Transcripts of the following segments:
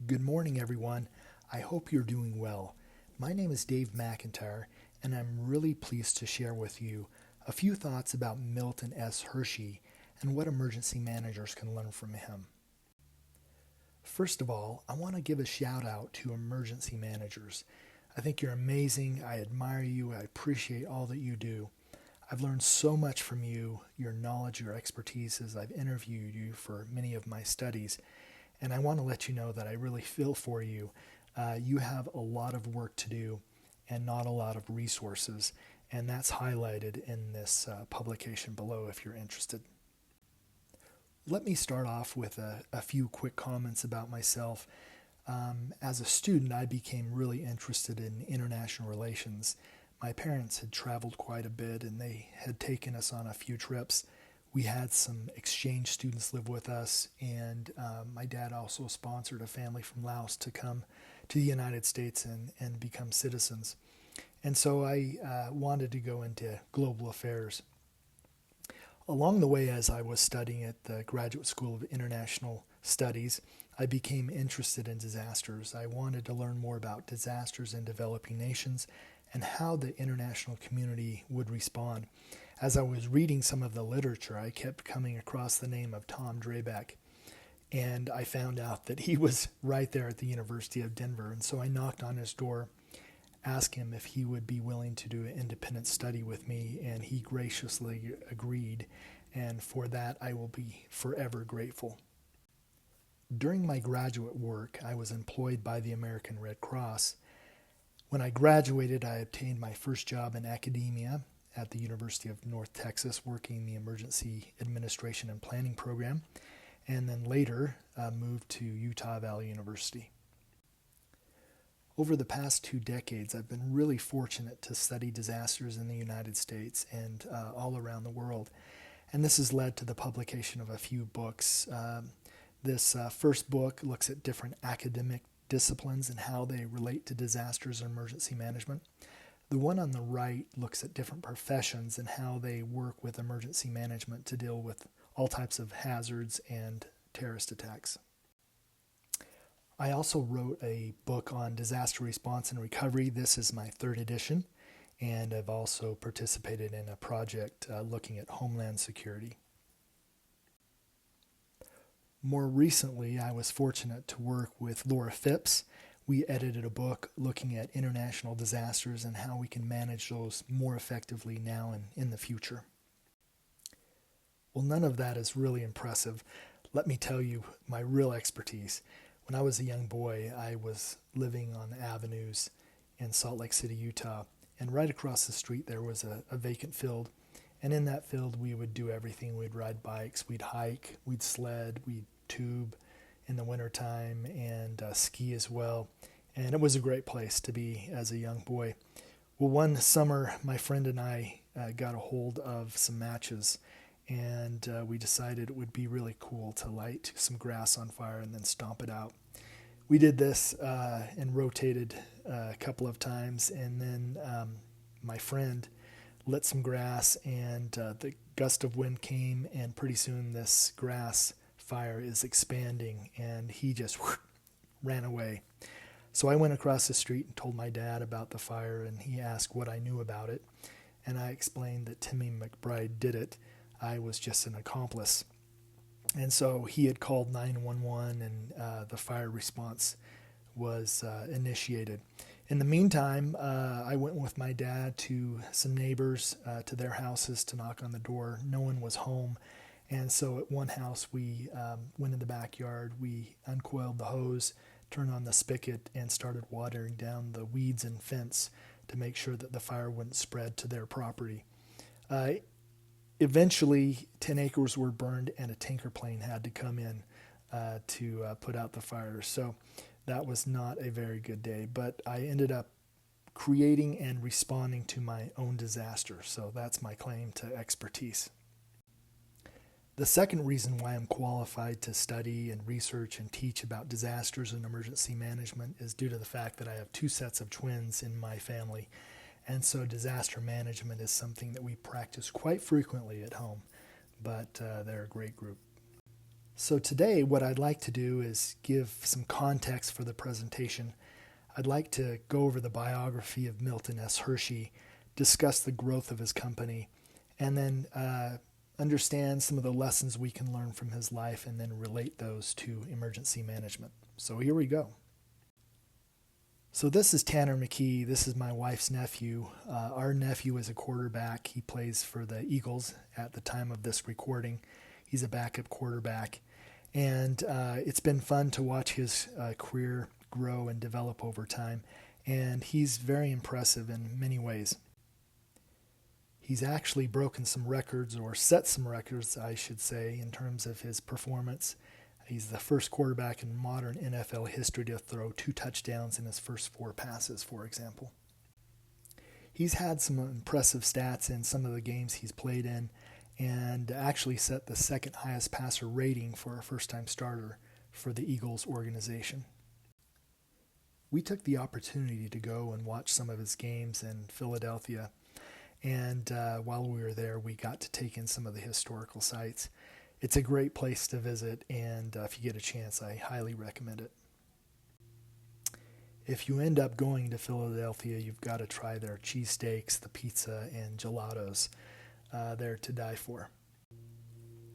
Good morning, everyone. I hope you're doing well. My name is Dave McIntyre, and I'm really pleased to share with you a few thoughts about Milton S. Hershey and what emergency managers can learn from him. First of all, I want to give a shout out to emergency managers. I think you're amazing. I admire you. I appreciate all that you do. I've learned so much from you, your knowledge, your expertise as I've interviewed you for many of my studies. And I want to let you know that I really feel for you. You have a lot of work to do and not a lot of resources, and that's highlighted in this publication below if you're interested. Let me start off with a few quick comments about myself. As a student, I became really interested in international relations. My parents had traveled quite a bit, and they had taken us on a few trips. We had some exchange students live with us, and my dad also sponsored a family from Laos to come to the United States and become citizens. And so I wanted to go into global affairs. Along the way, as I was studying at the Graduate School of International Studies, I became interested in disasters. I wanted to learn more about disasters in developing nations and how the international community would respond. As I was reading some of the literature, I kept coming across the name of Tom Drabek, and I found out that he was right there at the University of Denver. And so I knocked on his door, asked him if he would be willing to do an independent study with me, and he graciously agreed. And for that, I will be forever grateful. During my graduate work, I was employed by the American Red Cross. When I graduated, I obtained my first job in academia at the University of North Texas, working the Emergency Administration and Planning program, and then later moved to Utah Valley University. Over the past 2 decades, I've been really fortunate to study disasters in the United States and all around the world, and this has led to the publication of a few books. This first book looks at different academic disciplines and how they relate to disasters and emergency management. The one on the right looks at different professions and how they work with emergency management to deal with all types of hazards and terrorist attacks. I also wrote a book on disaster response and recovery. This is my 3rd edition, and I've also participated in a project looking at homeland security. More recently, I was fortunate to work with Laura Phipps. We edited a book looking at international disasters and how we can manage those more effectively now and in the future. Well, none of that is really impressive. Let me tell you my real expertise. When I was a young boy, I was living on the avenues in Salt Lake City, Utah, and right across the street there was a vacant field. And in that field we would do everything. We'd ride bikes, we'd hike, we'd sled, we'd tube in the wintertime, and ski as well. And it was a great place to be as a young boy. Well, one summer, my friend and I got a hold of some matches, and we decided it would be really cool to light some grass on fire and then stomp it out. We did this and rotated a couple of times, and then my friend lit some grass, and the gust of wind came, and pretty soon this grass fire is expanding, and he just ran away. So I went across the street and told my dad about the fire, and he asked what I knew about it, and I explained that Timmy McBride did it. I was just an accomplice. And so he had called 911, and the fire response was initiated. In the meantime, I went with my dad to some neighbors, to their houses to knock on the door. No one was home. And so at one house, we went in the backyard, we uncoiled the hose, turned on the spigot, and started watering down the weeds and fence to make sure that the fire wouldn't spread to their property. Eventually, 10 acres were burned, and a tanker plane had to come in to put out the fire. So that was not a very good day, but I ended up creating and responding to my own disaster. So that's my claim to expertise. The second reason why I'm qualified to study and research and teach about disasters and emergency management is due to the fact that I have 2 sets of twins in my family. And so disaster management is something that we practice quite frequently at home, but they're a great group. So today what I'd like to do is give some context for the presentation. I'd like to go over the biography of Milton S. Hershey, discuss the growth of his company, and then understand some of the lessons we can learn from his life and then relate those to emergency management. So here we go. So this is Tanner McKee. This is my wife's nephew. Our nephew is a quarterback. He plays for the Eagles at the time of this recording. He's a backup quarterback. And it's been fun to watch his career grow and develop over time. And he's very impressive in many ways. He's actually broken some records, or set some records, I should say, in terms of his performance. He's the first quarterback in modern NFL history to throw 2 touchdowns in his first 4 passes, for example. He's had some impressive stats in some of the games he's played in, and actually set the second highest passer rating for a first-time starter for the Eagles organization. We took the opportunity to go and watch some of his games in Philadelphia, and while we were there, we got to take in some of the historical sites. It's a great place to visit, and if you get a chance, I highly recommend it. If you end up going to Philadelphia, you've got to try their cheesesteaks, the pizza, and gelatos. They're to die for.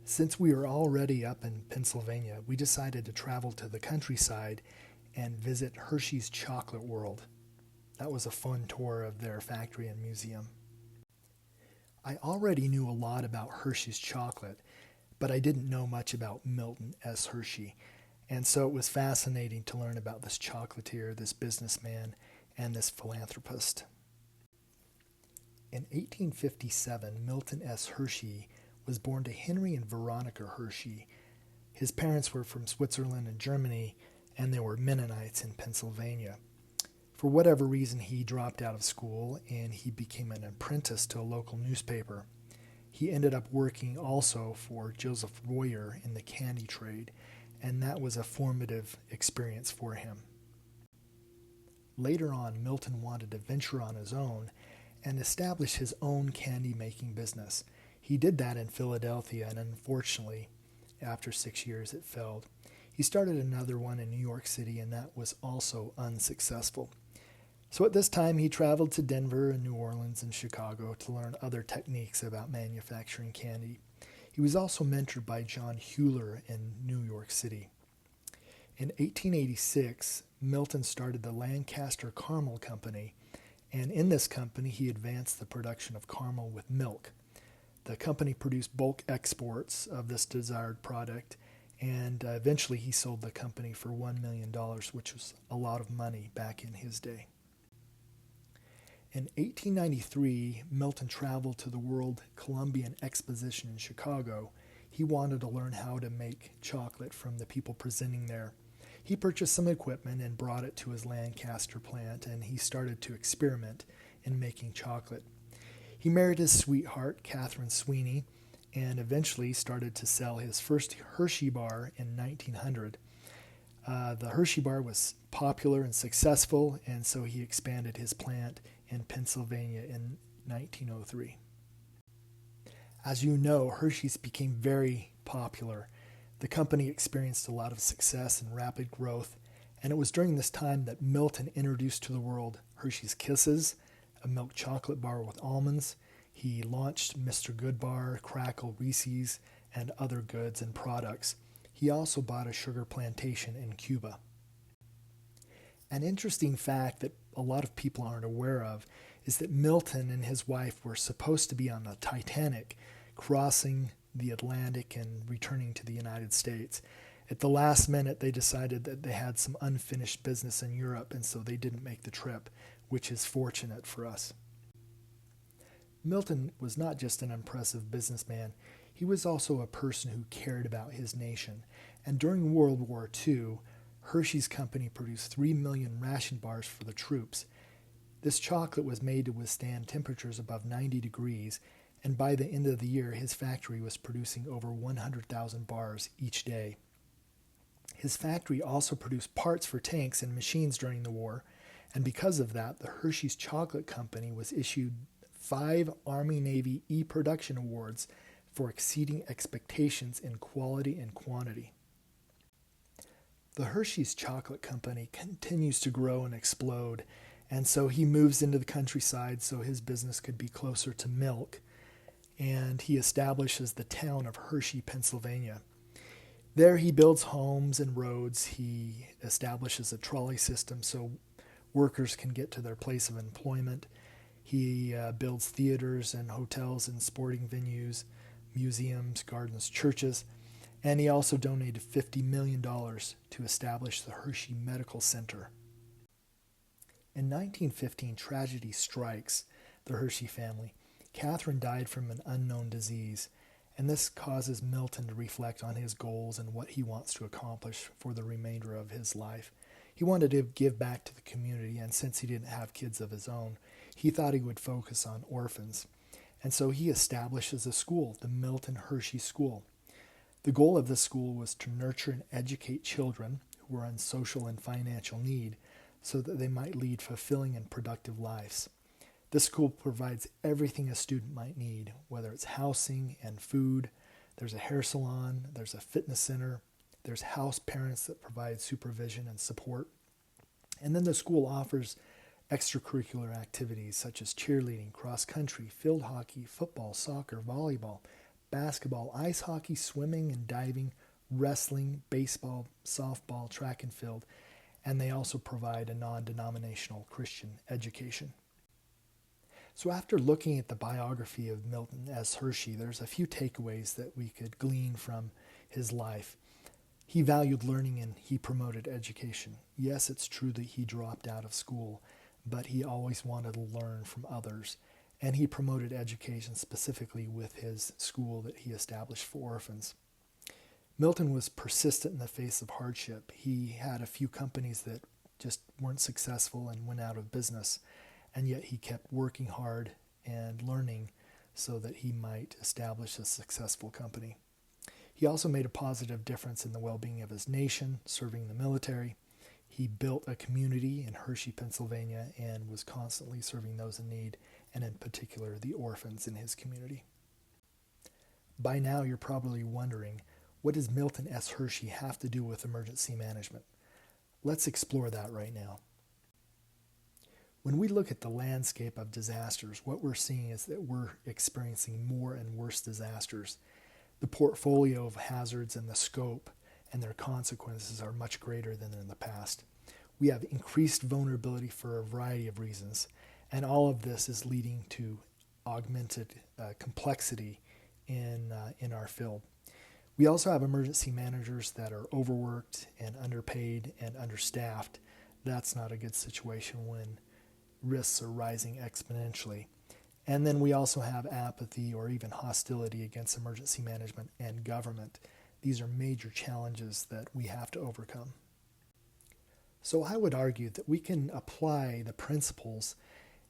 Since we were already up in Pennsylvania, we decided to travel to the countryside and visit Hershey's Chocolate World. That was a fun tour of their factory and museum. I already knew a lot about Hershey's chocolate, but I didn't know much about Milton S. Hershey, and so it was fascinating to learn about this chocolatier, this businessman, and this philanthropist. In 1857, Milton S. Hershey was born to Henry and Veronica Hershey. His parents were from Switzerland and Germany, and they were Mennonites in Pennsylvania. For whatever reason, he dropped out of school, and he became an apprentice to a local newspaper. He ended up working also for Joseph Royer in the candy trade, and that was a formative experience for him. Later on, Milton wanted to venture on his own and establish his own candy-making business. He did that in Philadelphia, and unfortunately, after 6 years, it failed. He started another one in New York City, and that was also unsuccessful. So at this time, he traveled to Denver and New Orleans and Chicago to learn other techniques about manufacturing candy. He was also mentored by John Hewler in New York City. In 1886, Milton started the Lancaster Caramel Company, and in this company, he advanced the production of caramel with milk. The company produced bulk exports of this desired product, and eventually he sold the company for $1 million, which was a lot of money back in his day. In 1893, Milton traveled to the World Columbian Exposition in Chicago. He wanted to learn how to make chocolate from the people presenting there. He purchased some equipment and brought it to his Lancaster plant, and he started to experiment in making chocolate. He married his sweetheart, Catherine Sweeney, and eventually started to sell his first Hershey bar in 1900. The Hershey bar was popular and successful, and so he expanded his plant in Pennsylvania in 1903. As you know, Hershey's became very popular. The company experienced a lot of success and rapid growth, and it was during this time that Milton introduced to the world Hershey's Kisses, a milk chocolate bar with almonds. He launched Mr. Goodbar, Crackle, Reese's, and other goods and products. He also bought a sugar plantation in Cuba. An interesting fact that a lot of people aren't aware of is that Milton and his wife were supposed to be on the Titanic, crossing the Atlantic and returning to the United States. At the last minute, they decided that they had some unfinished business in Europe, and so they didn't make the trip, which is fortunate for us. Milton was not just an impressive businessman, he was also a person who cared about his nation, and during World War II, Hershey's company produced 3 million ration bars for the troops. This chocolate was made to withstand temperatures above 90 degrees, and by the end of the year, his factory was producing over 100,000 bars each day. His factory also produced parts for tanks and machines during the war, and because of that, the Hershey's Chocolate Company was issued 5 Army-Navy E-Production Awards for exceeding expectations in quality and quantity. The Hershey's chocolate company continues to grow and explode, and so he moves into the countryside so his business could be closer to milk, and he establishes the town of Hershey, Pennsylvania. There he builds homes and roads. He establishes a trolley system so workers can get to their place of employment. He builds theaters and hotels and sporting venues, museums, gardens, churches, and he also donated $50 million to establish the Hershey Medical Center. In 1915, tragedy strikes the Hershey family. Catherine died from an unknown disease, and this causes Milton to reflect on his goals and what he wants to accomplish for the remainder of his life. He wanted to give back to the community, and since he didn't have kids of his own, he thought he would focus on orphans. And so he establishes a school, the Milton Hershey School. The goal of this school was to nurture and educate children who were in social and financial need so that they might lead fulfilling and productive lives. This school provides everything a student might need, whether it's housing and food. There's a hair salon, there's a fitness center, there's house parents that provide supervision and support. And then the school offers extracurricular activities such as cheerleading, cross country, field hockey, football, soccer, volleyball, basketball, ice hockey, swimming and diving, wrestling, baseball, softball, track and field, and they also provide a non-denominational Christian education. So after looking at the biography of Milton S. Hershey, there's a few takeaways that we could glean from his life. He valued learning and he promoted education. Yes, it's true that he dropped out of school, but he always wanted to learn from others. And he promoted education specifically with his school that he established for orphans. Milton was persistent in the face of hardship. He had a few companies that just weren't successful and went out of business, and yet he kept working hard and learning so that he might establish a successful company. He also made a positive difference in the well-being of his nation, serving the military. He built a community in Hershey, Pennsylvania, and was constantly serving those in need, and in particular the orphans in his community. By now you're probably wondering, what does Milton S. Hershey have to do with emergency management? Let's explore that right now. When we look at the landscape of disasters, what we're seeing is that we're experiencing more and worse disasters. The portfolio of hazards and the scope and their consequences are much greater than in the past. We have increased vulnerability for a variety of reasons, and all of this is leading to augmented complexity in our field. We also have emergency managers that are overworked and underpaid and understaffed. That's not a good situation when risks are rising exponentially. And then we also have apathy or even hostility against emergency management and government. These are major challenges that we have to overcome. So I would argue that we can apply the principles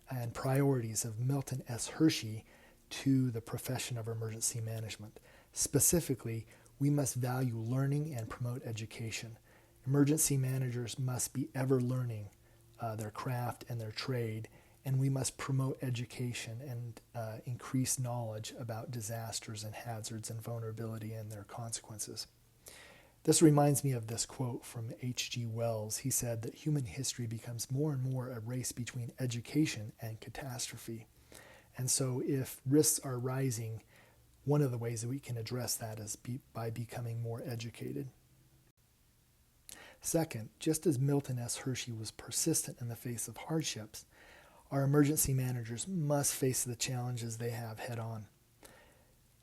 and priorities of Milton S. Hershey to the profession of emergency management. Specifically, we must value learning and promote education. Emergency managers must be ever learning their craft and their trade, and we must promote education and increase knowledge about disasters and hazards and vulnerability and their consequences. This reminds me of this quote from H.G. Wells. He said that human history becomes more and more a race between education and catastrophe. And so if risks are rising, one of the ways that we can address that is by becoming more educated. Second, just as Milton S. Hershey was persistent in the face of hardships, our emergency managers must face the challenges they have head on.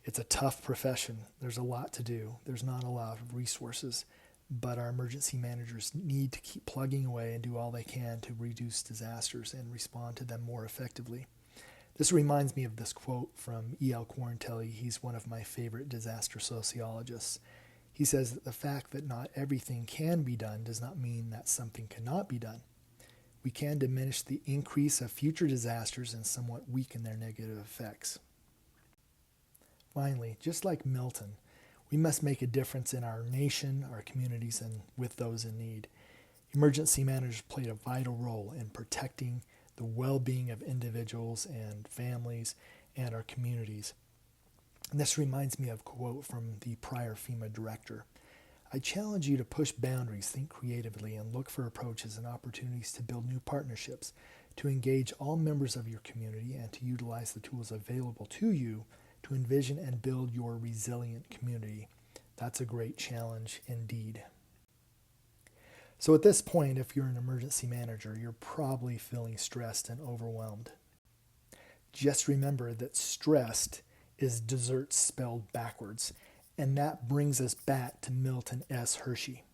It's a tough profession. There's a lot to do. There's not a lot of resources, but our emergency managers need to keep plugging away and do all they can to reduce disasters and respond to them more effectively. This reminds me of this quote from E.L. Quarantelli. He's one of my favorite disaster sociologists. He says that the fact that not everything can be done does not mean that something cannot be done. We can diminish the increase of future disasters and somewhat weaken their negative effects. Finally, just like Milton, we must make a difference in our nation, our communities, and with those in need. Emergency managers played a vital role in protecting the well-being of individuals and families and our communities. And this reminds me of a quote from the prior FEMA director. I challenge you to push boundaries, think creatively, and look for approaches and opportunities to build new partnerships, to engage all members of your community, and to utilize the tools available to you to envision and build your resilient community. That's a great challenge indeed. So at this point, if you're an emergency manager, you're probably feeling stressed and overwhelmed. Just remember that stressed is dessert spelled backwards, and that brings us back to Milton S. Hershey.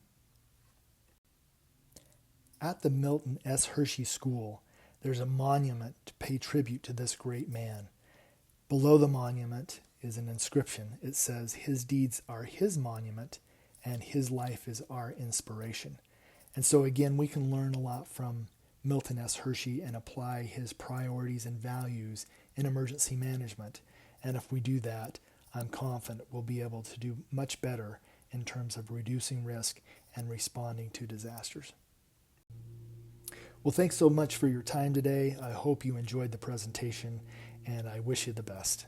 At the Milton S. Hershey School, there's a monument to pay tribute to this great man. Below the monument is an inscription. It says, "His deeds are his monument, and his life is our inspiration." And so again, we can learn a lot from Milton S. Hershey and apply his priorities and values in emergency management. And if we do that, I'm confident we'll be able to do much better in terms of reducing risk and responding to disasters. Well, thanks so much for your time today. I hope you enjoyed the presentation, and I wish you the best.